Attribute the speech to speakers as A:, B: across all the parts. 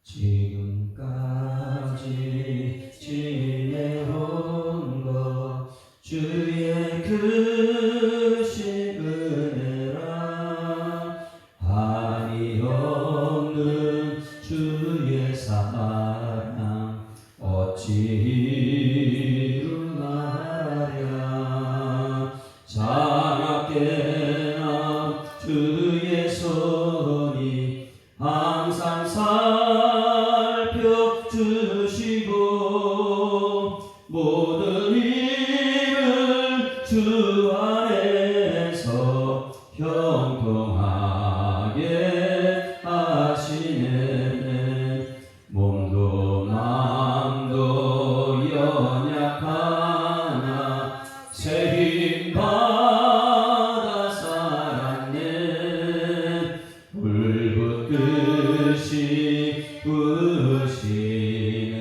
A: 지금까지 지내온 것 주의 크신 은혜라. 한이 없는 주의 사랑 어찌 이루나랴. 장하게나 주의 손이 항상 살펴주시고 모든 일을 주 안에서 형통하게 하시네. 몸도 마음도 연약하나 새 힘 받아 살았네. 불붙듯이 부으시는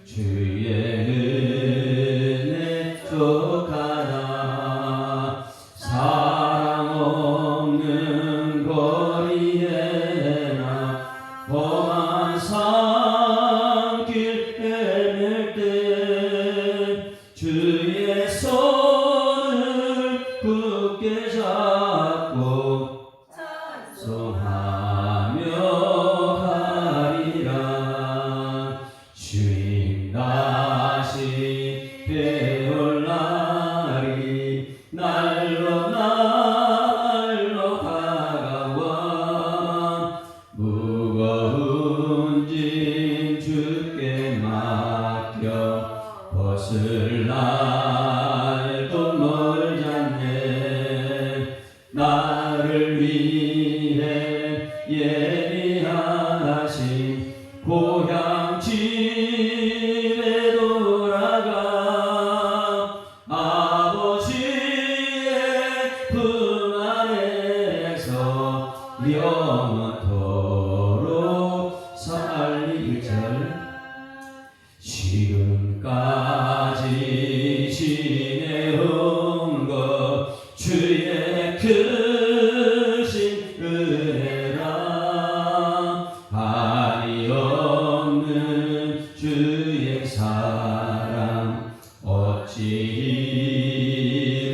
A: 주의 은혜 족하다. 사랑 없는 거리에나 험한 산길 헤맬 때 주의 손을 굳게 잡고 찬송하며 가리라. 주님 다시 배울 날이 날로 다가와. 무거운 짐 주께 맡겨 벗을 날도 멀잖네. 나를 위해 예비하신 고향 집에 돌아가 아버지의 품 안에서 영원토록 살릴 절. 지금까지 지내온 것 주의 크신 은혜라. 한이 없는 주의 사랑 어찌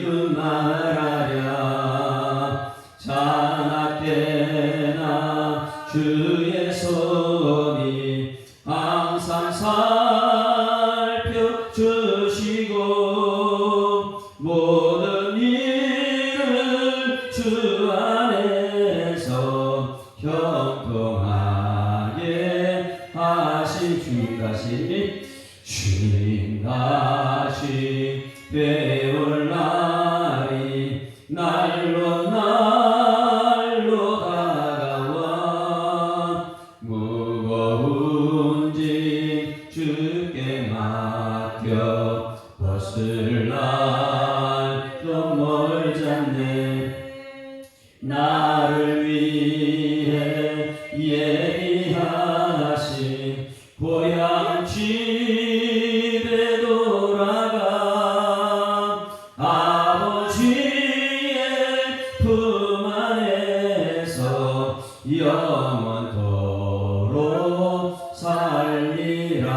A: 이루나랴. 자나깨나 주의 손이 항상 살펴주시고 모든 일을 주 안에서 형통하게 하신 주님 다시 배울 날이 날로 다가와. 무거운 짐 주께 맡겨 벗을 날도 멀잖네. 나를 위해 예비하신 고향 집에 돌아가 아버지의 품 안에서 영원토록 살리라.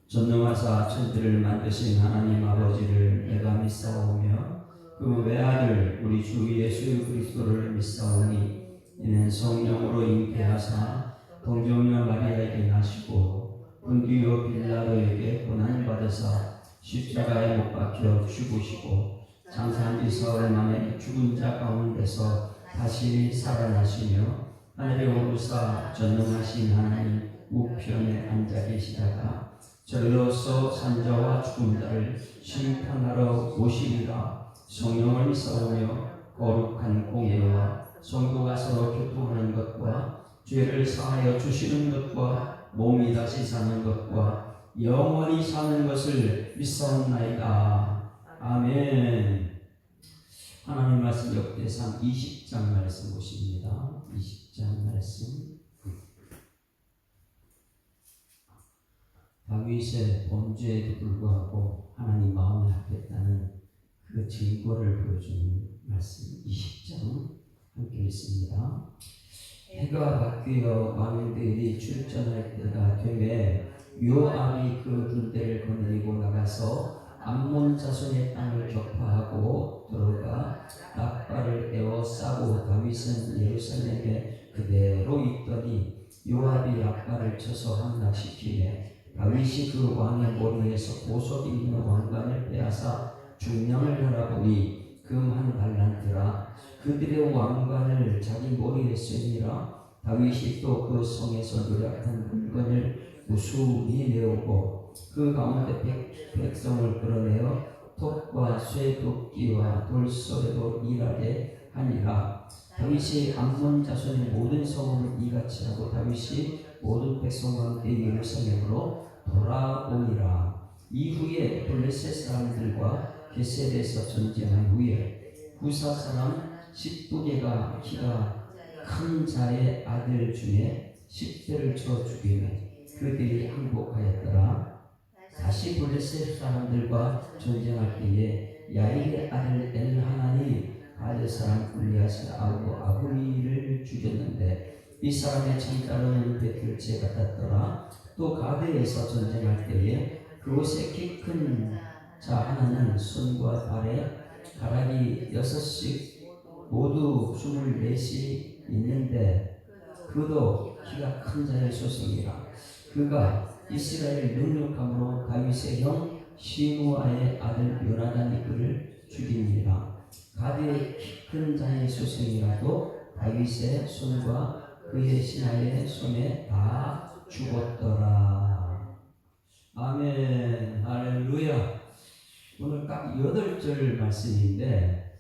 A: 전능하사 천지를 만드신 하나님 아버지를 내가 믿사오며 그 외아들 우리 주 예수 그리스도를 믿사오니 이는 성령으로 잉태하사 동정녀 마리아에게 나시고 본디오 빌라도에게 고난을 받으사 십자가에 못 박혀 죽으시고 장사한 지 사흘 만에 죽은 자 가운데서 다시 살아나시며 하늘에 오르사 전능하신 하나님 우편에 앉아 계시다가 절로서 산자와 죽은 자를 심판하러 오시리라. 성령을 믿사오며 거룩한 공예와 성도가 서로 교통하는 것과 죄를 사하여 주시는 것과 몸이 다시 사는 것과 영원히 사는 것을 믿사옵나이다. 아멘. 하나님 말씀 역대상 20장 말씀 보십니다. 20장 말씀. 다윗의 범죄에도 불구하고 하나님 마음에 합했다는 그 증거를 보여주는 말씀 20장 함께 있습니다. 해가 바뀌어 왕들이 출전할 때가 되매 요압이 그 군대를 거느리고 나가서 암몬 자손의 땅을 격파하고 들어가 락발을 에워싸고 다윗은 예루살렘에 그대로 있더니 요압이 락발을 쳐서 함락시키매 다윗이 그 왕의 머리에서 보석 있는 왕관을 빼앗아 중령을 하라보니 금 한 달란트라. 그들의 왕관을 자기 머리에 쓰니라. 다윗이 또 그 성에서 노력한 물건을 우수히 내오고 그 가운데 백성을 끌어내어 톱과 쇠도끼와 돌소리로 일하게 하니라. 다윗이 암몬 자손의 모든 성을 이같이 하고 다윗이 모든 백성과 함께 예루살렘으로 돌아오니라. 이후에 블레셋 사람들과 게셀에서 전쟁한 후에 후사 사람 10부개가 키가 큰 자의 아들 중에 10대를 쳐 죽이매 그들이 항복하였더라. 다시 블레셋 사람들과 전쟁할 때에 야일의 아들 엘하나니 가드 사람 골리앗을 아우고 아브리를 죽였는데 이 사람의 장자로는 베틀제 같았더라. 또 가드에서 전쟁할 때에 그곳에 키 큰 자 하나는 손과 발에 가락이 6씩 모두 24씩 있는데 그도 키가 큰 자의 소생이라. 그가 이스라엘 능력함으로 다윗의 형 시므아의 아들 요나단이 그를 죽이니라. 가드의 키 큰 자의 소생이라도 다윗의 손과 그의 신하의 손에 다 죽었더라. 아멘. 할렐루야. 오늘 딱 8절 말씀인데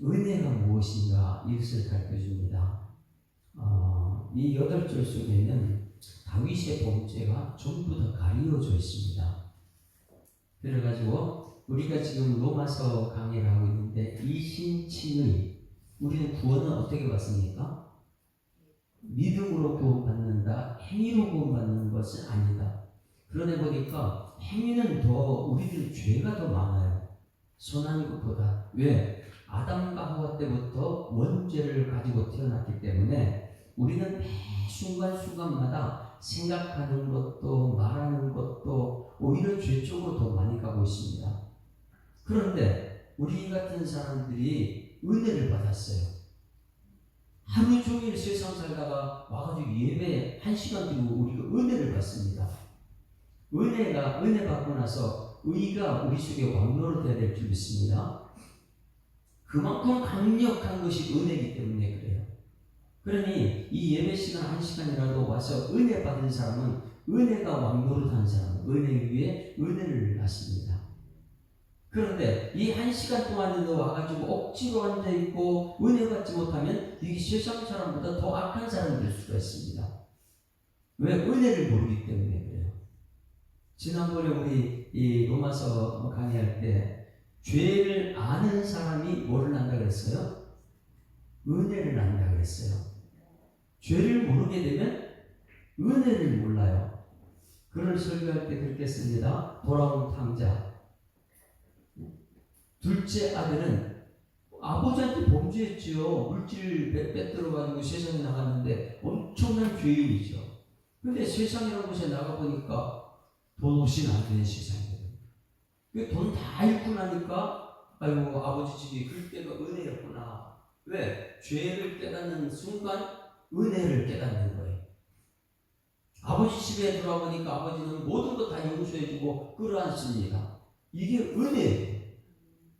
A: 은혜가 무엇인가 이것을 가르쳐줍니다. 이 8절 속에는 다윗의 범죄가 전부 다 가리워져 있습니다. 그래가지고 우리가 지금 로마서 강의를 하고 있는데 이신칭의 우리는 구원은 어떻게 받습니까? 믿음으로 구원받는다. 행위로 구원받는 것은 아니다. 그러다 보니까 행위는 더 우리들 죄가 더 많아요. 선한 것보다. 왜? 아담과 하와 때부터 원죄를 가지고 태어났기 때문에 우리는 매 순간순간마다 생각하는 것도 말하는 것도 오히려 죄 쪽으로 더 많이 가고 있습니다. 그런데 우리 같은 사람들이 은혜를 받았어요. 하루 종일 세상 살다가 와가지고 예배 1시간 들고 우리가 은혜를 받습니다. 은혜 받고 나서 의가 우리 속에 왕노릇해야 될 줄 믿습니다. 그만큼 강력한 것이 은혜이기 때문에 그래요. 그러니 이 예배 시간 1시간이라도 와서 은혜 받은 사람은 은혜가 왕노릇하는 사람은 은혜 위에 은혜를 받습니다. 그런데 이 1시간 동안에도 와가지고 억지로 앉아있고 은혜 받지 못하면 이게 세상 사람보다 더 악한 사람이 될 수가 있습니다. 왜? 은혜를 모르기 때문에 그래요. 지난번에 우리 이 로마서 강의할 때 죄를 아는 사람이 뭐를 안다 그랬어요? 은혜를 안다 그랬어요. 죄를 모르게 되면 은혜를 몰라요. 글을 설교할 때 그렇게 씁니다. 돌아온 탕자. 둘째 아들은 아버지한테 범죄했지요. 물질 빼들어가지고 세상에 나갔는데 엄청난 죄인이죠. 근데 세상이라는 곳에 나가보니까 돈 없이는 안 되는 세상이거든요. 돈 다 잃고 나니까 아이고 아버지 집이 그때가 은혜였구나. 왜? 죄를 깨닫는 순간 은혜를 깨닫는 거예요. 아버지 집에 들어가보니까 아버지는 모든 것 다 용서해주고 끌어안습니다. 이게 은혜예요.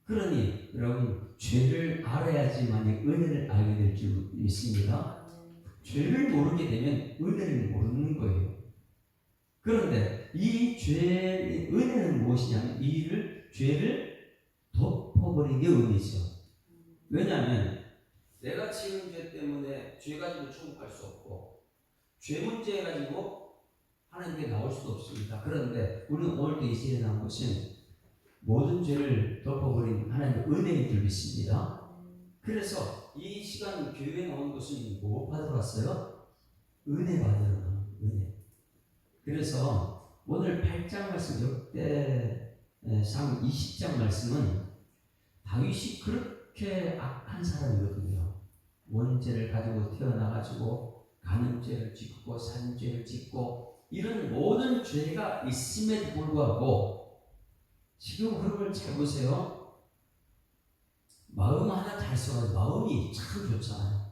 A: 그러니 여러분 죄를 알아야지만 은혜를 알게 될 줄 믿습니다. 죄를 모르게 되면 은혜를 모르는 거예요. 그런데 이 죄의 은혜는 무엇이냐면 죄를 덮어버린 게 은혜죠. 왜냐하면 내가 지은 죄 때문에 죄 가지고 천국 갈 수 없고 죄 문제 가지고 하나님께 나올 수도 없습니다. 그런데 우리는 오늘도 이 시대에 나온 것은 모든 죄를 덮어버린 하나님의 은혜인 줄 믿습니다. 그래서 이 시간 교회에 나온 것은 뭐 받으러 왔어요? 은혜 받으러 나온 은혜. 그래서 오늘 8장 말씀 역대상 20장 말씀은 다윗이 그렇게 악한 사람이거든요. 원죄를 가지고 태어나가지고 간음죄를 짓고 살인죄를 짓고 이런 모든 죄가 있음에도 불구하고 지금 흐름을 잘 보세요. 마음 하나 잘 써요. 마음이 참 좋잖아요.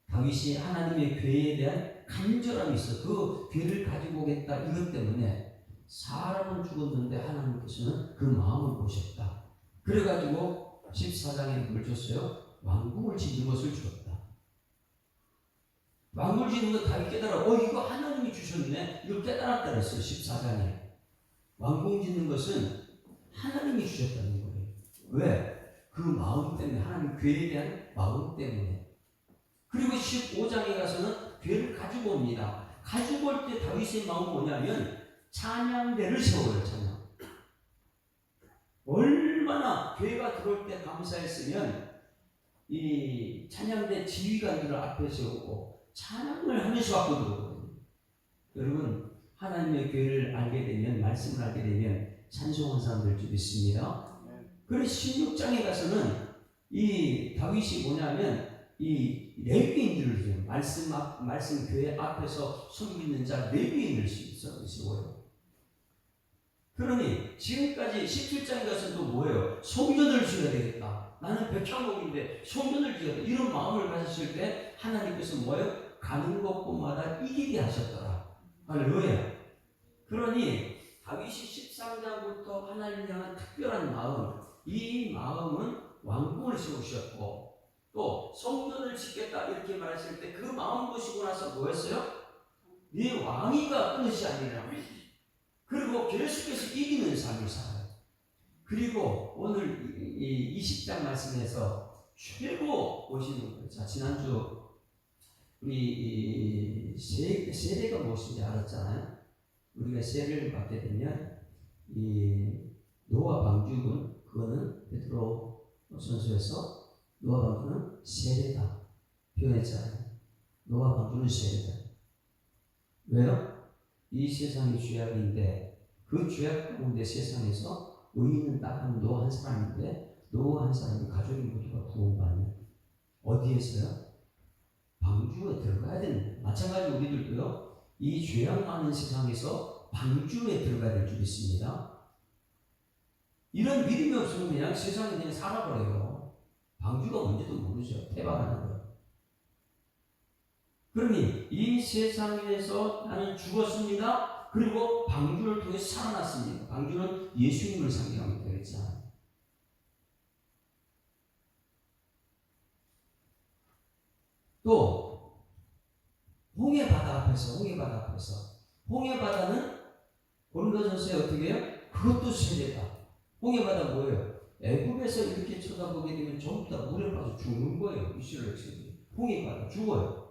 A: 다윗이 하나님의 괴에 대한 간절함이 있어. 그 괴를 가지고 오겠다 이것 때문에 사람은 죽었는데 하나님께서는 그 마음을 보셨다. 그래가지고 14장에 뭘 줬어요? 왕궁을 짓는 것을 주었다. 왕궁을 짓는 거 다윗 깨달아. 이거 하나님이 주셨네. 이걸 깨달았다 그랬어요. 14장에. 왕궁 짓는 것은 하나님이 주셨다는 거예요. 왜? 그 마음 때문에, 하나님 괴에 대한 마음 때문에. 그리고 15장에 가서는 괴를 가지고 옵니다. 가지고 올 때 다윗의 마음은 뭐냐면 찬양대를 세워요. 찬양. 얼마나 괴가 들어올 때 감사했으면 이 찬양대 지휘관들을 앞에 세우고 찬양을 하면서 갖고 들어오거든요. 여러분, 하나님의 괴를 알게 되면, 말씀을 알게 되면 찬송하는 사람들 좀 있습니다. 그래서 16장에 가서는 이 다윗이 뭐냐면 이 레위인들을 좀 말씀 교회 앞에서 섬기는 자 레위인을 세워요. 그러니 지금까지 17장에 가서 또 뭐예요? 성전을 지어야 되겠다. 나는 백향목인데 성전을 지어야 돼. 이런 마음을 가졌을 때 하나님께서 뭐예요? 가는 곳곳마다 이기게 하셨더라. 할렐루야. 그러니 다윗이 13장부터 하나님을 향한 특별한 마음, 이 마음은 왕궁을 세우셨고 또 성전을 짓겠다 이렇게 말했을 때 그 마음 보시고 나서 뭐였어요? 네 왕위가 끝이 아니라 그리고 계속해서 이기는 삶을 살아요. 그리고 오늘 이 20장 말씀에서 최고 보시는 거예요. 자, 지난주 우리 세례가 무엇인지 알았잖아요. 우리가 세례를 받게 되면 이 노아 방주군, 그거는 베드로 선서에서 노아 방주는 세례다 표현했잖아요. 노아 방주는 세례다. 왜요? 이 세상이 죄악인데 그 죄악 가운데 세상에서 의인은 딱 한 노아 한 사람인데 노아 한 사람이 가족이 모두가 구원받는 어디에서요? 방주에 들어가야 됩니다. 마찬가지로 우리들도요. 이 죄악 많은 세상에서 방주에 들어가야 될 줄 있습니다. 이런 믿음이 없으면 그냥 세상에 그냥 살아버려요. 방주가 뭔지도 모르죠. 태반하는 거예요. 그러니 이 세상에서 나는 죽었습니다. 그리고 방주를 통해 살아났습니다. 방주는 예수님을 상징합니다. 그랬잖아요. 또 홍해바다 앞에서 홍해바다는 고린도전서에 어떻게 해요? 그것도 세례다. 홍해바다 뭐예요? 애굽에서 이렇게 쳐다보게 되면 전부 다 물에 빠져 죽는 거예요. 이스라엘 백성들이. 홍해바다 죽어요.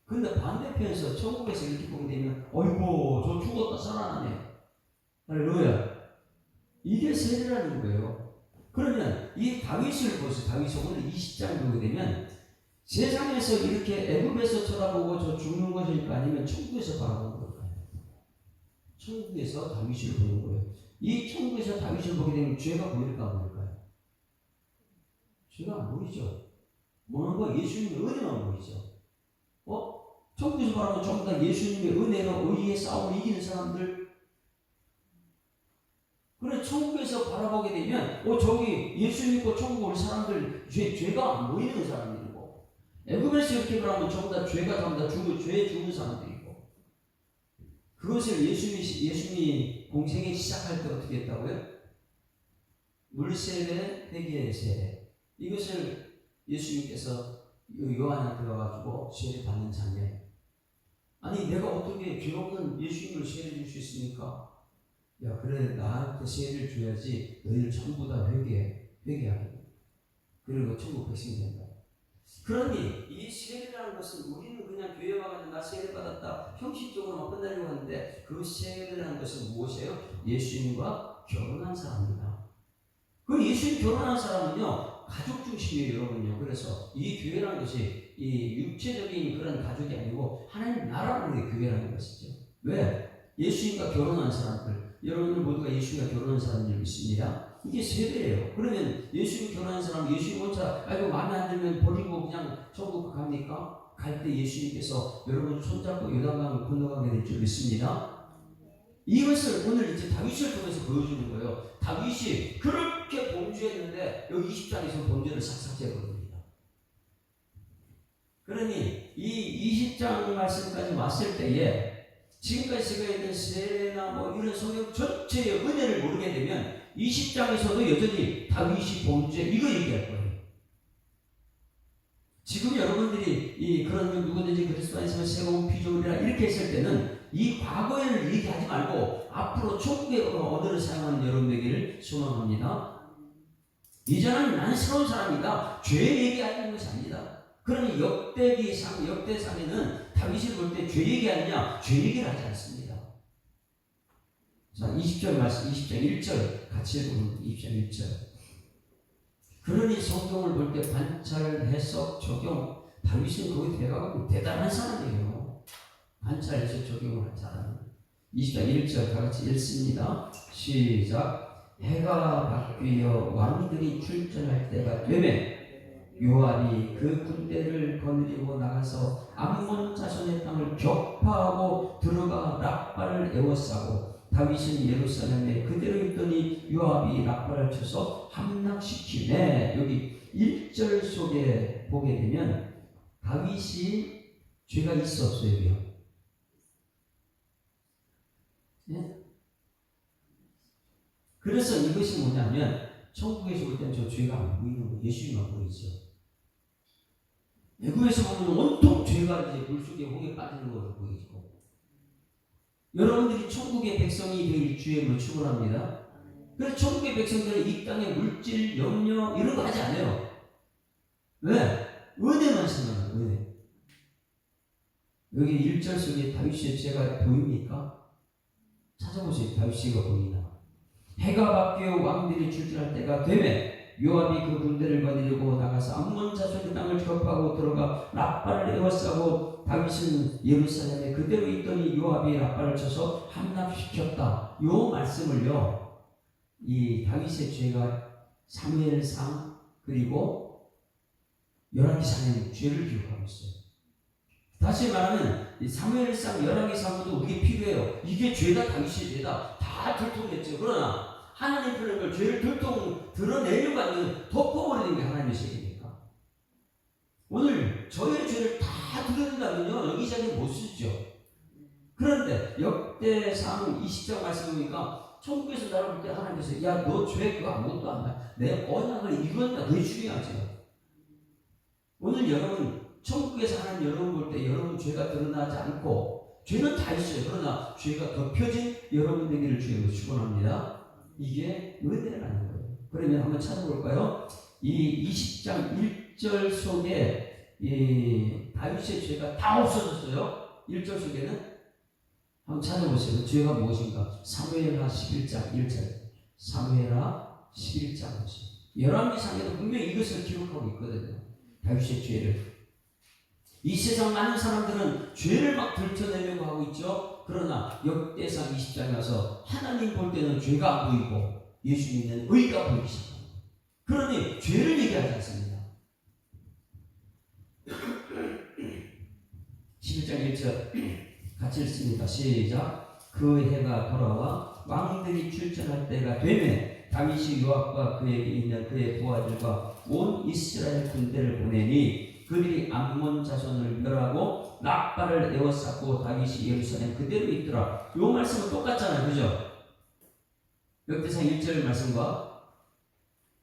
A: 근데 반대편에서 천국에서 이렇게 보게 되면 어이구 저 죽었다 살아나네. 할렐루야. 이게 세례라는 거예요. 그러면 이 다윗을 보세요. 다윗이 오늘 20장 보게 되면 세상에서 이렇게 애굽에서 쳐다보고 저 죽는 것일까 아니면 천국에서 바라보는 걸까요? 천국에서 다윗을 보는 거예요. 이 천국에서 다윗을 보게 되면 죄가 보일까 안 보일까요? 죄가 안 보이죠. 보는 거 예수님의 은혜만 보이죠. 천국에서 바라보면 전부 다 예수님의 은혜로 의의 싸움을 이기는 사람들. 그래 천국에서 바라보게 되면 저기 예수 믿고 천국 올 사람들 죄가 안 보이는 사람들이고 애굽에서 이렇게 바라보면 전부 다 죄가 전부 다 죄에 죽은 사람들이고 그것을 예수님이 공생에 시작할 때 어떻게 했다고요? 물세례, 회개의 세례. 이것을 예수님께서 요한한테 가가지고 세례 받는 장면. 아니 내가 어떻게 죄 없는 예수님을 세례 줄 수 있습니까? 야 그래 나한테 세례를 줘야지 너희를 전부 다 회개하게 그리고 천국 백성이 된다. 그러니 이 세례라는 것은 우리는 그냥 교회 와가지고 나 세례 받았다 형식적으로만 끝내려고 하는데 그 세례라는 것은 무엇이에요? 예수님과 결혼한 사람이다. 그 예수님 결혼한 사람은요 가족 중심이에요 여러분요. 그래서 이 교회라는 것이 이 육체적인 그런 가족이 아니고 하나님 나라의 교회라는 것이죠. 왜? 예수님과 결혼한 사람들, 여러분들 모두가 예수님과 결혼한 사람들 있습니다. 이게 세대예요. 그러면 예수님 결혼한 사람, 예수님 혼자 아이고 마음에 안 들면 버리고 그냥 천국 갑니까? 갈 때 예수님께서 여러분 손잡고 요단강을 건너가게 될 줄 믿습니다. 이것을 오늘 이제 다윗을 통해서 보여주는 거예요. 다윗이 그렇게 범죄했는데 여기 20장에서 범죄를 싹싹 제거합니다. 그러니 이 20장 말씀까지 왔을 때에 지금까지 제가 있는 세례나 뭐 이런 성경 전체의 은혜를 모르게 되면 20장에서도 여전히 다윗이 범죄 이거 얘기할 거예요. 지금 여러분들이 그런 누구든지 그리스도 안에서 새로운 피조물이라 이렇게 했을 때는 이 과거를 얘기하지 말고 앞으로 천국의 언어를 사용하는 여러분에게를 소망합니다. 이제는 나는 새로운 사람이다. 죄 얘기하는 것이 아니다. 그러니 역대상에는 다윗을 볼 때 죄 얘기하느냐? 죄 얘기를 하지 않습니다. 자, 20절 말씀, 20장 1절 같이 읽으면 20장 1절. 그러니 성경을 볼 때 관찰, 해석, 적용, 다윗은 거기 들어가고 대단한 사람이에요. 관찰, 해석, 적용을 한 사람. 20장 1절 다 같이 읽습니다. 시작. 해가 바뀌어 왕들이 출전할 때가 되면 요압이 그 군대를 거느리고 나가서 암몬 자손의 땅을 격파하고 들어가 랍바를 에워싸고 다윗은 예루살렘에 그대로 있더니 요압이 랍바를 쳐서 함락시키네. 여기 1절 속에 보게 되면 다윗이 죄가 있어 없어요? 네? 그래서 이것이 뭐냐면 천국에서 볼 때는 저 죄가 안 보이는 거예요. 예수님만 보이죠. 애굽에서 보면 온통 죄가 이제 물속에 홍에 빠지는 것으로 보이고, 여러분들이 천국의 백성이 될 주임을 축원합니다. 그래서 천국의 백성들은 이 땅의 물질, 염려 이런 거 하지 않아요. 왜? 은혜만 생각해요. 은혜. 여기 1절 속에 다윗의 죄가 보입니까? 찾아보세요. 다윗이가 보이나? 해가 바뀌어 왕들이 출전할 때가 되면 요압이 그 군대를 거느리고 나가서 암몬 자손의 땅을 격파하고 들어가 랍바를 에워싸고 다윗은 예루살렘에 그대로 있더니 요압이 랍바를 쳐서 함락시켰다. 요 말씀을요, 이 다윗의 죄가 사무엘상 그리고 열왕기상에 죄를 기록하고 있어요. 다시 말하면 이 사무엘상 열왕기상도 우리에게 필요해요. 이게 죄다 다윗의 죄다 다 들통냈죠. 그러나 하나님 편을 걸 죄를 들통 드러내려고 하는 덮어버리는 게 하나님의 책임입니까? 오늘 저의 죄를 다 드러낸다면요 여기 자리에 못 쓰죠. 그런데 역대상 20장 말씀 보니까 천국에서 나를 볼 때 하나님께서 야 너 죄 그거 아무것도 안 나. 내 언약을 이루었다. 그게 중요하죠. 오늘 여러분 천국에서 하나님 여러분 볼 때 여러분 죄가 드러나지 않고 죄는 다 있어요. 그러나 죄가 덮여진 여러분 되기를 주님으로 축원합니다. 이게 은혜라는 거예요. 그러면 한번 찾아볼까요? 이 20장 1절 속에 이 다윗의 죄가 다 없어졌어요. 1절 속에는 한번 찾아보세요. 죄가 무엇인가? 사무엘하 11장 1절. 사무엘하 11장 1절. 열왕기상에도 분명히 이것을 기록하고 있거든요. 다윗의 죄를. 이 세상 많은 사람들은 죄를 막 들춰내려고 하고 있죠. 그러나 역대상 20장에 와서 하나님 볼 때는 죄가 안 보이고 예수 믿는 의가 보이기 시작합니다. 그러니 죄를 얘기하지 않습니다. 11장 1절 같이 읽습니다. 시작. 그 해가 돌아와 왕들이 출전할 때가 되면 다윗이 요압과 그에게 있는 그의 부하들과 온 이스라엘 군대를 보내니 그들이 암몬 자손을 멸하고 랍바를 에워쌌고 다윗이 예루살렘 그대로 있더라. 요 말씀은 똑같잖아요. 그죠? 역대상 1절 말씀과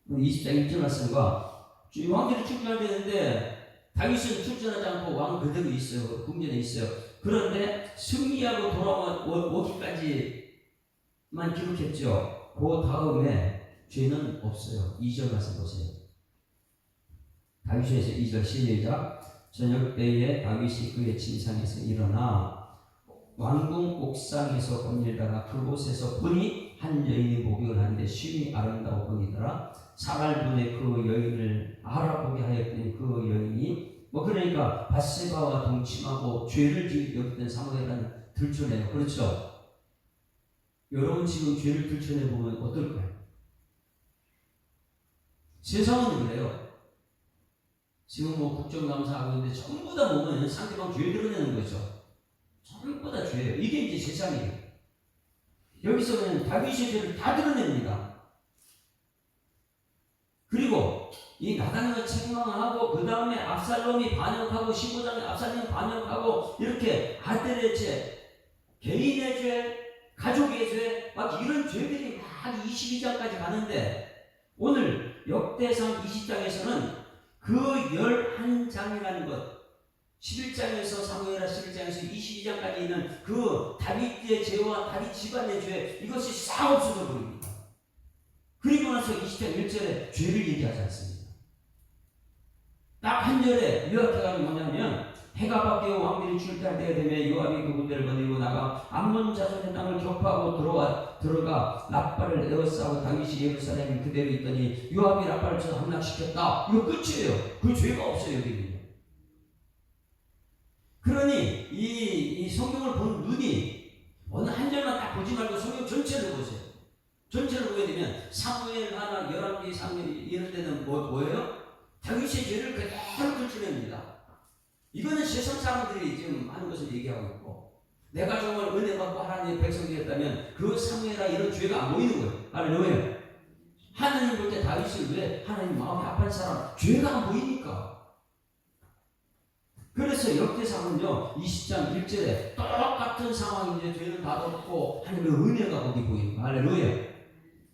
A: 20장 1절 말씀과 왕들이 출전해야 되는데 다윗은 출전하지 않고 왕 그대로 있어요. 궁전에 있어요. 그런데 승리하고 돌아오기까지만 기록했죠. 그 다음에 죄는 없어요. 2절 말씀 보세요. 다윗에서 2절 시작. 저녁 때에 다윗이 그의 침상에서 일어나 왕궁 옥상에서 거닐다가 그곳에서 보니 한 여인이 목욕을 하는데 심히 아름다워 보이더라. 사발분에 그 여인을 알아보게 하였더니 그 여인이 그러니까 바세바와 동침하고 죄를 여겼던 사무엘은 들춰내요. 그렇죠? 여러분 지금 죄를 들춰내 보면 어떨까요? 세상은 그래요. 지금 뭐 국정감사하고 있는데 전부 다 보면 상대방 죄 드러내는 거죠. 전부 다 죄예요. 이게 이제 세상이에요. 여기서는 다윗의 죄를 다 드러냅니다. 그리고 이 나단을 책망하고 그 다음에 압살롬이 반역하고 15장에 압살롬이 반역하고 이렇게 아들의 죄, 개인의 죄, 가족의 죄, 막 이런 죄들이 막 22장까지 가는데 오늘 역대상 20장에서는 그 11장이라는 것 11장에서 사무엘하 11장에서 22장까지 있는 그 다윗의 죄와 다윗 집안의 죄 이것이 싹 없어져 버립니다. 그리고 나서 20장 1절에 죄를 얘기하지 않습니다. 딱 한 절에 요약해가지고 뭐냐면 해가 바뀌고 왕들이 출퇴할 때가 되면 요압이 그 군대를 거느리고 나가 암몬 자손의 땅을 격파하고 들어가 랍바를 에워싸고 다윗이 예루살렘에 그대로 있더니 요압이 랍바를 쳐서 함락시켰다. 이거 끝이에요. 그 죄가 없어요. 여기는. 그러니 이 성경을 본 눈이 어느 한 절만 딱 보지 말고 성경 전체를 보세요. 전체를 보게 되면 사무엘 하나, 열왕기, 사무엘 이런 데는 뭐예요? 다윗의 죄를 그대로 들춰냅니다. 이거는 세상 사람들이 지금 하는 것을 얘기하고 있고 내가 정말 은혜 받고 하나님의 백성이었다면 그 사무엘아 이런 죄가 안 보이는 거예요. 할렐루야. 하나님 볼 때 다윗을 왜 하나님 마음이 아픈 사람 죄가 안 보이니까. 그래서 역대상은요 20장 1절에 똑같은 상황인데 죄는 다 덮고 하나님의 은혜가 거기 보입니다. 할렐루야.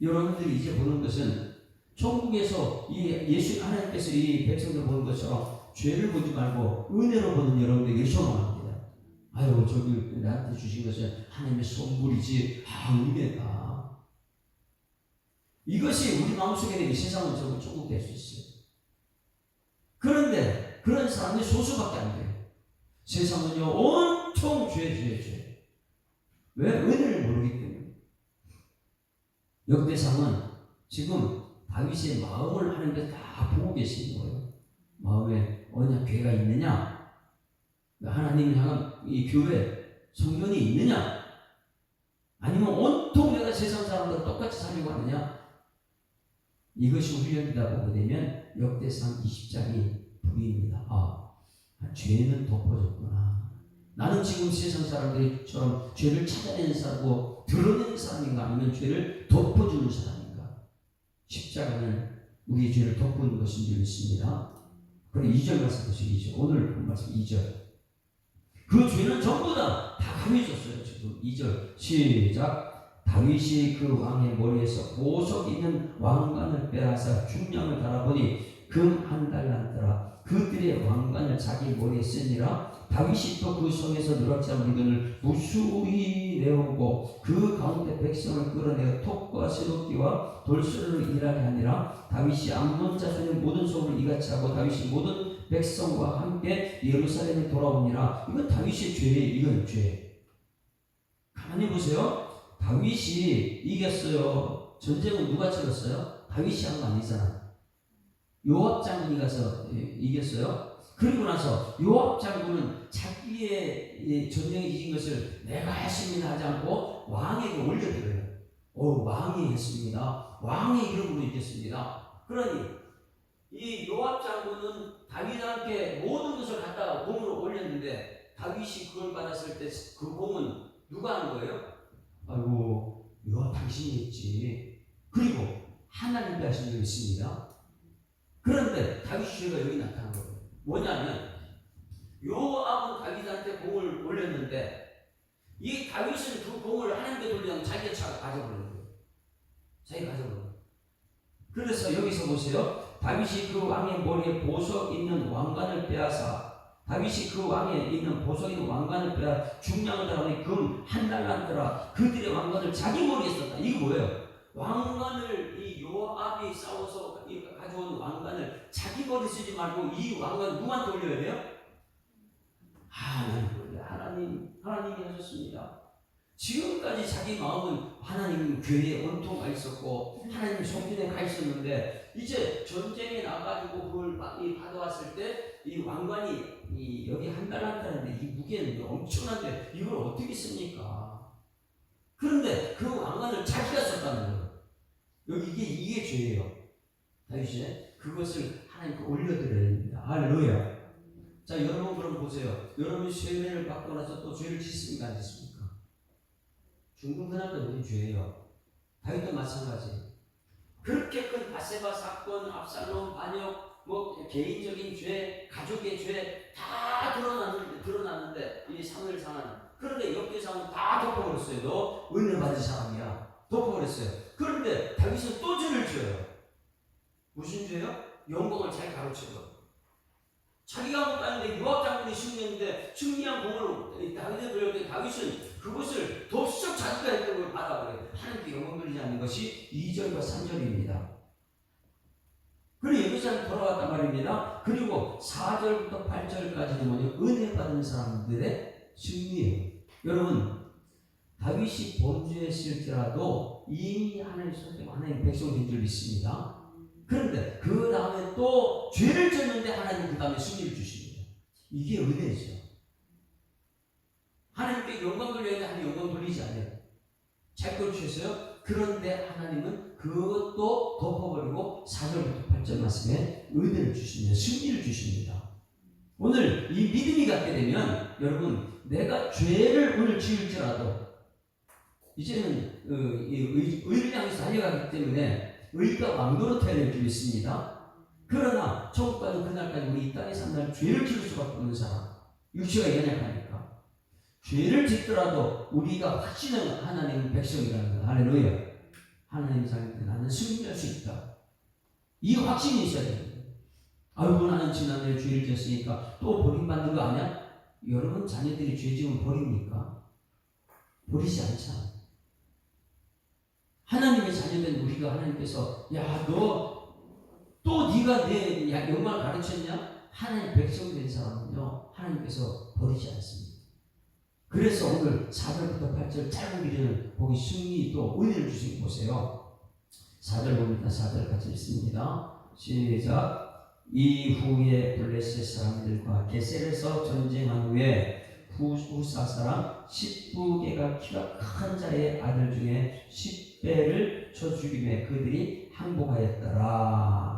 A: 여러분들이 이제 보는 것은 천국에서 이 예수 하나님께서 이 백성들 보는 것처럼 죄를 보지 말고 은혜로 보는 여러분들에게 소망합니다. 아유 저기 나한테 주신 것은 하나님의 선물이지 은혜다. 이것이 우리 마음속에 되면 세상은 전부 천국 될 수 있어요. 그런데 그런 사람이 소수밖에 안 돼요. 세상은요 온통 죄. 왜? 은혜를 모르기 때문에. 역대상은 지금 다윗의 마음을 하는데 다 보고 계시는 거예요. 마음에 언약 괴가 있느냐? 하나님을 향한 이 교회 성전이 있느냐? 아니면 온통 내가 세상 사람들 똑같이 살려고 하느냐? 이것이 훈련이다 보게 되면 역대상 20장이 보입니다. 죄는 덮어졌구나. 나는 지금 세상 사람들처럼 죄를 찾아내는 사람이고 드러내는 사람인가 아니면 죄를 덮어주는 사람인가? 십자가는 우리의 죄를 덮는 것인 줄 믿습니다. 그럼 2절 말씀 보시죠. 2절. 오늘 본 말씀 2절. 그 죄는 전부 다 가해졌어요. 지금 2절 시작. 다윗이 그 왕의 머리에서 보석 있는 왕관을 빼앗아 중량을 달아보니 금 한 달란트라. 그들의 왕관을 자기 머리에 쓰니라. 다윗이 또 그 성에서 누락자 물건을 무수히 내오고 그 가운데 백성을 끌어내어 톱과 새도끼와 돌쇠를 일하게 하니라. 다윗이 암몬 자손의 모든 소를 이같이 하고 다윗이 모든 백성과 함께 예루살렘에 돌아오니라. 이건 다윗의 죄예요. 이건 죄. 가만히 보세요. 다윗이 이겼어요. 전쟁은 누가 치렀어요? 다윗이 한 거 아니잖아. 요압 장군이 가서 이겼어요. 그리고 나서 요압 장군은 자기의 전쟁에 이긴 것을 내가 했습니다 하지 않고 왕에게 올려드려요. 왕이 했습니다. 왕의 이름으로 이겼습니다. 그러니 이 요압 장군은 다윗과 함께 모든 것을 갖다가 공으로 올렸는데 다윗이 그걸 받았을 때 그 공은 누가 한 거예요? 아이고 요압 당신이 했지. 그리고 하나님도 하신 적이 있습니다. 그런데 다윗의 죄가 여기 나타난 거예요. 뭐냐면 요압은 다윗한테 공을 올렸는데 이 다윗은 그 공을 하나님께 돌리면 자기가 가져버린 거예요. 자기가 가져버린 거예요. 그래서 여기서 보세요. 다윗이 그 왕의 머리에 보석 있는 왕관을 빼앗아 다윗이 그 왕에 있는 보석 있는 왕관을 빼앗아 중량을 달아니 금 한 달란트라. 그들의 왕관을 자기 머리에 썼다. 이거 뭐예요? 왕관을 이 요압이 싸워서 가져온 왕관을 자기 머리 쓰지 말고 이 왕관 누구한테 올려야 돼요? 하나님이 하셨습니다. 지금까지 자기 마음은 하나님 교회에 온통 가 있었고 하나님 성전에 가 있었는데 이제 전쟁에 나가지고 그걸 받아왔을 때 이 왕관이 여기 한 달란트인데 이 무게는 엄청난데 이걸 어떻게 씁니까? 그런데 그 왕관을 자기가 썼다는 거예요. 여기 이게 죄예요. 다윗이 그것을 하나님께 올려드려야 됩니다. 할렐루야. 자, 여러분 그럼 보세요. 여러분 세례를 받고 나서 또 죄를 짓습니까? 안 짓습니까? 중등근학도 우리 죄예요. 다윗도 마찬가지. 그렇게 큰 바세바 사건, 압살롬 반역, 뭐 개인적인 죄, 가족의 죄 다 드러났는데 이 사무엘 상하는 그런데 역대상은 다 덮어버렸어요. 너 은혜 받은 사람이야. 덮어버렸어요. 그런데 다윗은 또 죄를 지어요. 무슨 죄요? 영광을 잘 가로채고 자기가 아무것도 아닌데 요압 장군이 승리했는데 승리한 공을 다윗에 돌렸더니 다윗은 그것을 덥석 자기가 했던 걸 받아버려요. 하나님께 영광 돌리지 않는 것이 2절과 3절입니다. 그리고 여기서 돌아왔단 말입니다. 그리고 4절부터 8절까지는 뭐냐? 은혜 받은 사람들의 승리예요. 여러분, 다윗이 범죄했을지라도 이미 하나님 손에 하나님 백성인 줄 믿습니다. 그런데 그 다음에 또 죄를 졌는데 하나님 그 다음에 승리를 주십니다. 이게 은혜죠. 하나님께 영광 돌려야 돼. 하나님 영광 돌리지 않아요. 잘 걸으셨어요? 그런데 하나님은 그것도 덮어버리고 4절부터 8절 말씀에 은혜를 주십니다. 승리를 주십니다. 오늘 이 믿음이 갖게 되면 여러분 내가 죄를 오늘 지을지라도 이제는 의를 향해서 달려가기 때문에 의가 왕도로 태어날 줄 믿습니다. 그러나 천국 가는 그날까지 우리 이 땅에 사는 날 죄를 지을 수밖에 없는 사람, 육체가 연약하니까 죄를 짓더라도 우리가 확신하는 하나님 백성이라는 것. 할렐루야. 하나님 사람한테 나는 승리할 수 있다. 이 확신이 있어야 됩니다. 아이고 나는 지난해 죄를 지었으니까 또 버림받는 거 아니야? 여러분 자녀들이 죄 지으면 버립니까? 버리지 않잖아. 하나님의 자녀된 우리가 하나님께서 야 너 또 네가 내 영광을 가르쳤냐? 하나님 백성 된 사람은요 하나님께서 버리지 않습니다. 그래서 오늘 4절부터 8절 짧은 길이는 보기 승리 또 은혜를 주시고 보세요. 4절 봅니다. 4절 같이 읽습니다. 시작. 이후에 블레셋 사람들과 게셀에서 전쟁한 후에 후사 사람 10부개가 키가 큰 자의 아들 중에 10배를 쳐 죽임에 그들이 항복하였더라.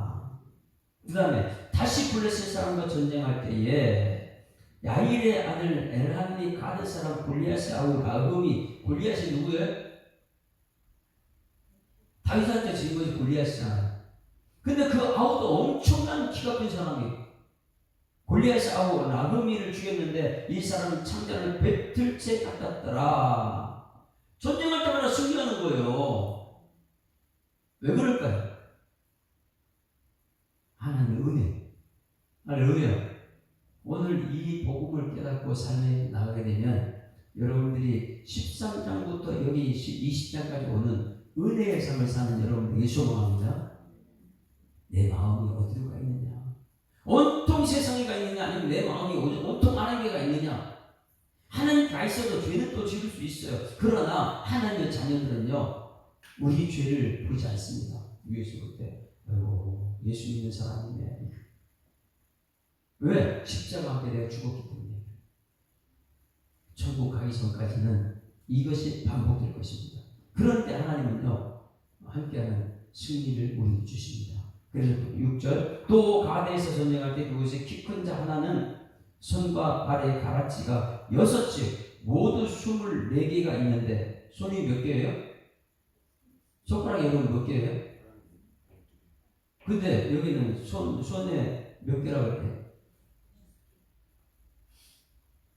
A: 그 다음에 다시 블레셋 사람과 전쟁할 때에 야일의 아들 엘한이 가드 사람 골리앗의 아우 라흠이 골리앗이 누구예요? 다윗한테 진 것이 골리앗이잖아요. 근데 그 아우도 엄청난 키가 큰 사람이 골리앗의 아우 라흠이를 죽였는데 이 사람은 창자를 뱉을 채 같았더라. 전쟁할 때마다 승리하는 거예요. 왜 그럴까요? 하나님의 은혜. 할렐루야. 오늘 이 복음을 깨닫고 삶에 나가게 되면 여러분들이 13장부터 여기 20장까지 오는 은혜의 삶을 사는 여러분들에게 소망합니다. 내 마음이 어디로 가 있느냐? 온통 세상에 가 있느냐? 아니면 내 마음이 온통 하나님께 가 있느냐? 하나님 가 있어도 죄는 또 지을 수 있어요. 그러나 하나님의 자녀들은요 우리 죄를 보지 않습니다. 위에서 볼 때 아이고 예수 믿는 사람이네. 왜? 십자가 앞에 내가 죽었기 때문에. 천국 가기 전까지는 이것이 반복될 것입니다. 그런데 하나님은요 함께하는 승리를 우리에게 주십니다. 그래서 6절 또 가데에서 전쟁할 때 그곳에 키 큰 자 하나는 손과 발의 가라지가 6즉 모두 24개가 있는데 손이 몇 개예요? 손가락이 여러분 몇 개예요? 근데 여기는 손에 몇 개라고 그래요?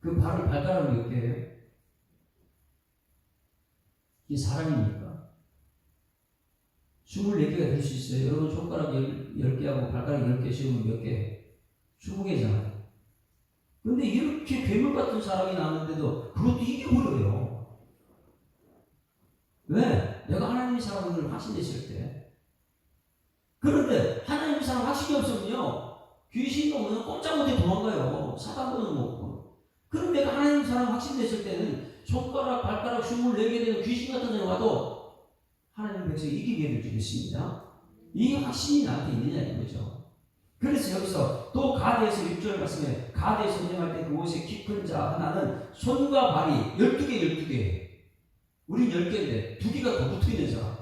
A: 그 발가락은 몇 개예요? 이게 사람입니까? 24개가 될 수 있어요. 여러분 손가락 10개하고 발가락 10개 씌우면 몇 개? 20개잖아요. 근데 이렇게 괴물 같은 사람이 나왔는데도 그것도 이겨버려요. 왜? 내가 하나님의 사람을 확신했을 때. 그런데 하나님의 사람 확신이 없으면요 귀신이 오면 꼼짝 못해 도망가요. 사단보는 먹고. 그럼 내가 하나님의 사람 확신됐을 때는 손가락, 발가락 24개 되는 귀신 같은 데 와도 하나님 백성이 이기게 될 줄 믿습니다. 이 확신이 나한테 있느냐 이거죠. 그래서 여기서 또 가데에서 6절 말씀에 가데에 전쟁할 때 그곳에 키 큰 자 하나는 손과 발이 12개 우린 10개인데 2개가 더 붙어있는 사람.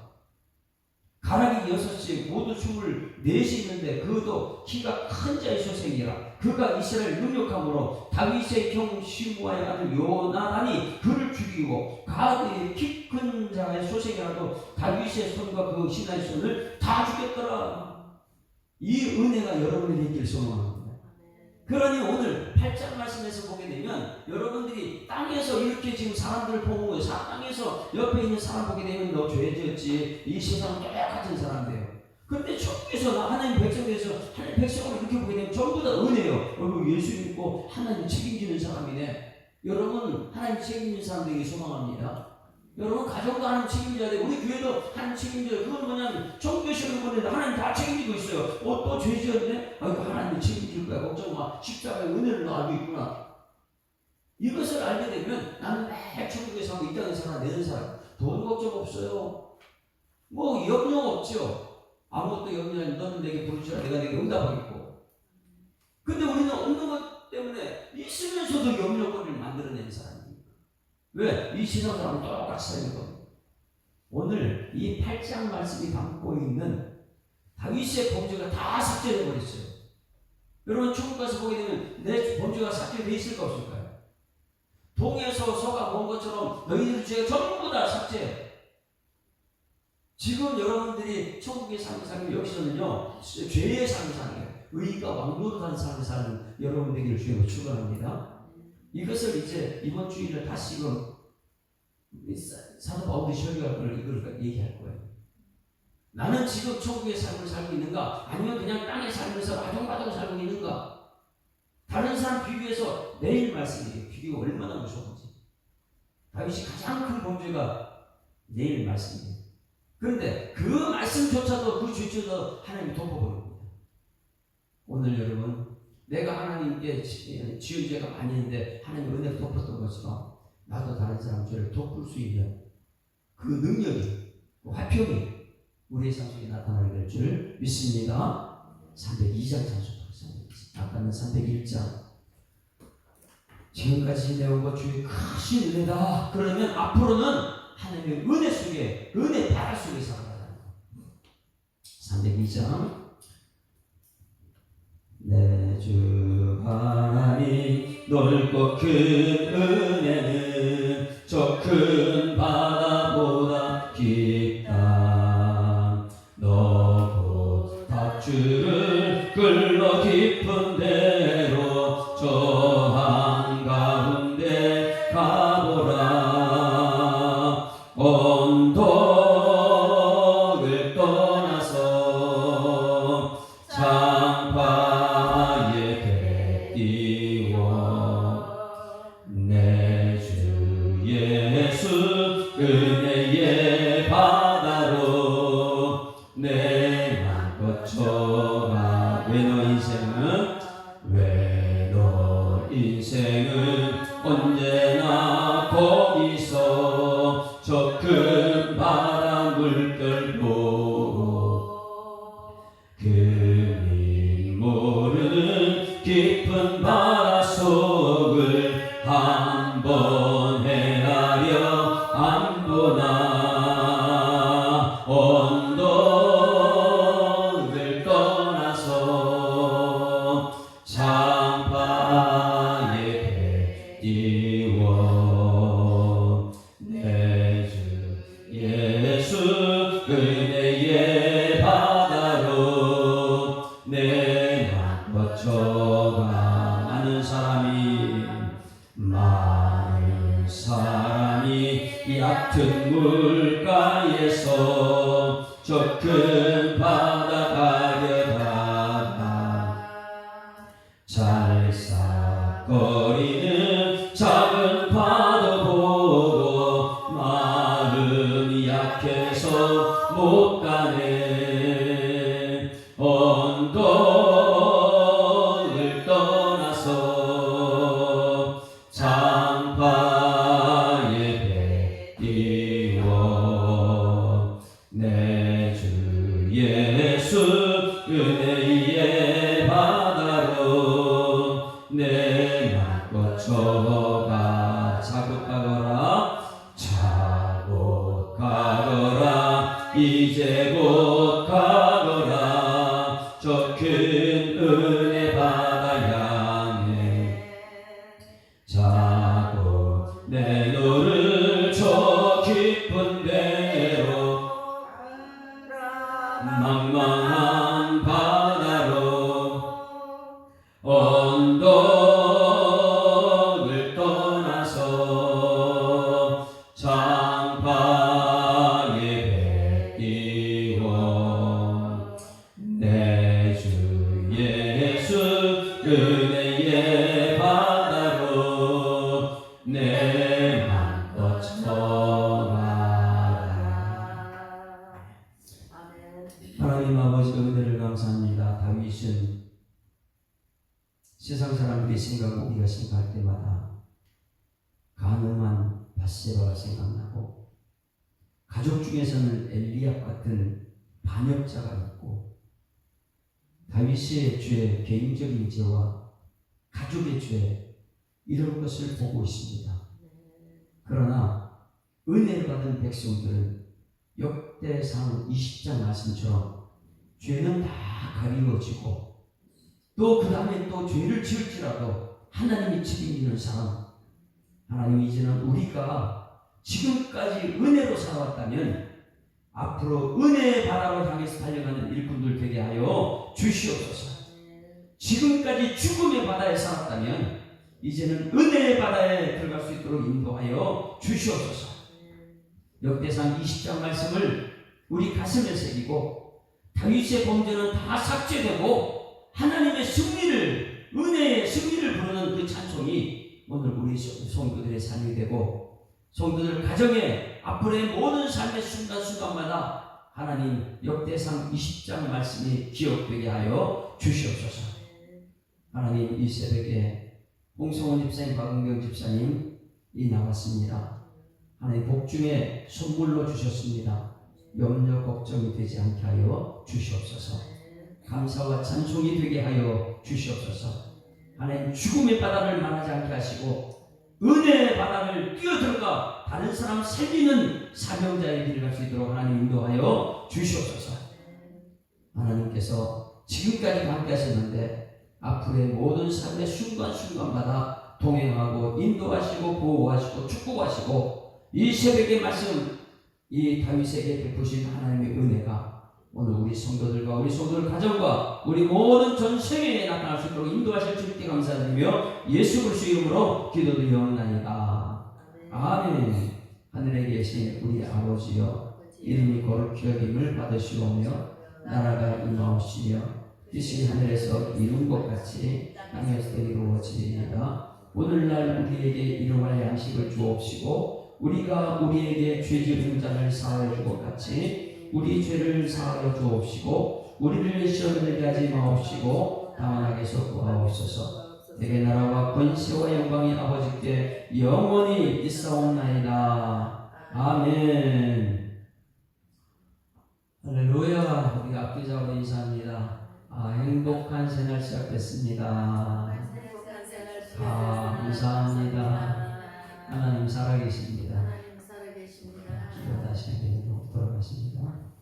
A: 가락이 6이 모두 24이 있는데 그도 키가 큰 자의 소생이라. 그가 이스라엘 능력함으로 다윗의 형 시므아의 아들 요나단이 그를 죽이고 가드의 키 큰 자의 소생이라도 다윗의 손과 그 신하의 손을 다 죽였더라. 이 은혜가 여러분에게 있길 소망합니다. 그러니 오늘 8장 말씀에서 보게 되면 여러분들이 땅에서 이렇게 지금 사람들을 보고 땅에서 옆에 있는 사람 보게 되면 너 죄졌지, 이 세상은 똑같은 사람이에요. 그런데 천국에서 하나님 백성에서 하나님 백성을 이렇게 보게 되면 전부 다 은혜예요. 여러분 예수 믿고 하나님 책임지는 사람이네. 여러분 하나님 책임지는 사람 되기 소망합니다. 여러분 가정도 하나님 책임져야 돼. 우리 교회도 하나님 책임져야 돼. 그건 뭐냐면 천국에 시험을 보내는데 하나님 다 책임지고 있어요. 또 죄 지었네? 아이고 하나님 책임질 거야. 걱정 마. 십자가의 은혜를 너 알고 있구나. 이것을 알게 되면 나는 매 천국에 살고 이 땅에 살아 내는 사람. 돈 걱정 없어요. 뭐 염려 없죠. 아무것도 염려 아니 너는 내게 부르시라 내가 내게 응답하겠고. 근데 우리는 없는 것 때문에 있으면서도 염려거리를 만들어낸 사람입니다. 왜? 이 세상 사람은 똑같이 살는 겁니다. 오늘 이 8장 말씀이 담고 있는 다윗의 범죄가 다 삭제되어 버렸어요. 여러분 천국 가서 보게 되면 내 범죄가 삭제되어 있을까 없을까요? 동에서 서가 본 것처럼 너희들 죄가 전부 다 삭제. 지금 여러분들이 천국의 삶을 살면 여기서는요 죄의 삶을 사는 거예요. 의가 왕노릇하는 삶을 사는 여러분 되기를 주님으로 축원합니다. 이것을 이제 이번 주일에 다시금 사도 바울이 설교할 이걸 얘기할 거예요. 나는 지금 천국의 삶을 살고 있는가? 아니면 그냥 땅에 살면서 아동바동 살고 있는가? 다른 사람 비교해서 내일 말씀이에요. 비교가 얼마나 무서운지. 다윗이 가장 큰 범죄가 내일 말씀이에요. 그런데 그 말씀조차도 그 죄조차도 하나님이 덮어버립니다. 오늘 여러분 내가 하나님께 지은 죄가 많이 있는데 하나님 은혜를 덮었던 것처럼 나도 다른 사람 죄를 덮을 수 있는 그 능력이 그 화평이 우리의 삶 속에 나타나게 될 줄 믿습니다. 302장 찬송합니다. 아까는 301장 지금까지 내온 것 중에 크신 은혜다. 그러면 앞으로는 하나님의 은혜 속에 은혜 바다 속에 살아가는 거. 302장 내 주 하나님 넓고 큰 은혜는 저 큰 바다보다 깊다. 너 곧 밧줄을 끌러 깊은 데로 저 한가운데 가보라. 언덕을 떠나서 장파에 띄워 내 주 예수 은혜의 바다로 내만 거쳐가. 왜 너 인생은 언제나 거기서 저 큰 바다 물결로 그님 모르는 깊은 바다 속을 한번 헤아려 안 보나. 언덕을 떠나서 장파에 띄워 내 주 예수 은혜의 바다로 내만 거쳐가. 많은 사람이 얕은 물가에서 저 큰 바다 가려다가 잘싹거리는 작은 파도 보고 마음이 약해서 못 가네. 언덕을 떠나서 장파에 배 띄워 내 주 예수 은혜의 바다로 내만 거쳐가. 자국 가거라 이제 곧 자고 내 너를 저 깊은 데로 망망한 바다로 언덕을 떠나서 장파에 베끼고 내 주 예수 은혜의 바다로 내 맘껏 전하라. 하나님 아버지 은혜를 감사합니다. 다윗은 세상 사람들이 생각하고 우리가 생각할 때마다 가늠한 밧세바가 생각나고 가족 중에서는 엘리압 같은 반역자가 있고 다윗의 죄, 개인적인 죄와 가족의 죄 이런 것을 보고 있습니다. 그러나 은혜를 받은 백성들은 역대상 20장 말씀처럼 죄는 다 가리워지고 또 그 다음에 또 죄를 지을지라도 하나님이 책임지는 사람, 하나님 이제는 우리가 지금까지 은혜로 살아왔다면 앞으로 은혜의 바다로 향해서 달려가는 일꾼들 되게 하여 주시옵소서. 지금까지 죽음의 바다에 살았다면 이제는 은혜의 바다에 들어갈 수 있도록 인도하여 주시옵소서. 역대상 20장 말씀을 우리 가슴에 새기고 다윗의 범죄는 다 삭제되고 하나님의 승리를, 은혜의 승리를 부르는 그 찬송이 오늘 우리 성도들의 삶이 되고 성도들 가정에 앞으로의 모든 삶의 순간순간마다 하나님 역대상 20장 말씀이 기억되게 하여 주시옵소서. 하나님 이 새벽에 홍성원 집사님, 박은경 집사님 이 나왔습니다. 하나님 복중에 선물로 주셨습니다. 염려 걱정이 되지 않게 하여 주시옵소서. 감사와 찬송이 되게 하여 주시옵소서. 하나님 죽음의 바다를 만나지 않게 하시고 은혜의 바다를 뛰어들어가 다른 사람 살리는 사명자의 길을 갈 수 있도록 하나님 인도하여 주시옵소서. 하나님께서 지금까지 함께 하셨는데 앞으로의 모든 삶의 순간순간마다 동행하고 인도하시고 보호하시고 축복하시고 이 새벽의 말씀 이 다윗에게 베푸신 하나님의 은혜가 오늘 우리 성도들과 우리 성도들 가정과 우리 모든 전 세계에 나타날 수 있도록 인도하실 주님께 감사드리며 예수 그리스도의 이름으로 기도드리옵나이다. 아멘. 하늘에 계신 우리 아버지여 이름이 거룩히 여김을 받으시오며 나라가 임하옵시며 뜻이 하늘에서 이룬 것 같이 땅에서 이루어지리이다. 오늘날 우리에게 일용할 양식을 주옵시고 우리가 우리에게 죄 지은 자를 사하여 줄 것 같이 우리 죄를 사하여 주옵시고 우리를 시험에 들게 하지 마옵시고 다만 악에서 구하옵소서. 내게 나라와 권세와 영광이 아버지께 영원히 있사옵나이다. 아멘. 할렐루야. 우리 앞뒤자로 인사합니다. 행복한 새날 시작됐습니다. 감사합니다. 하나님 살아계십니다. 기도 다시 돌아가십니다.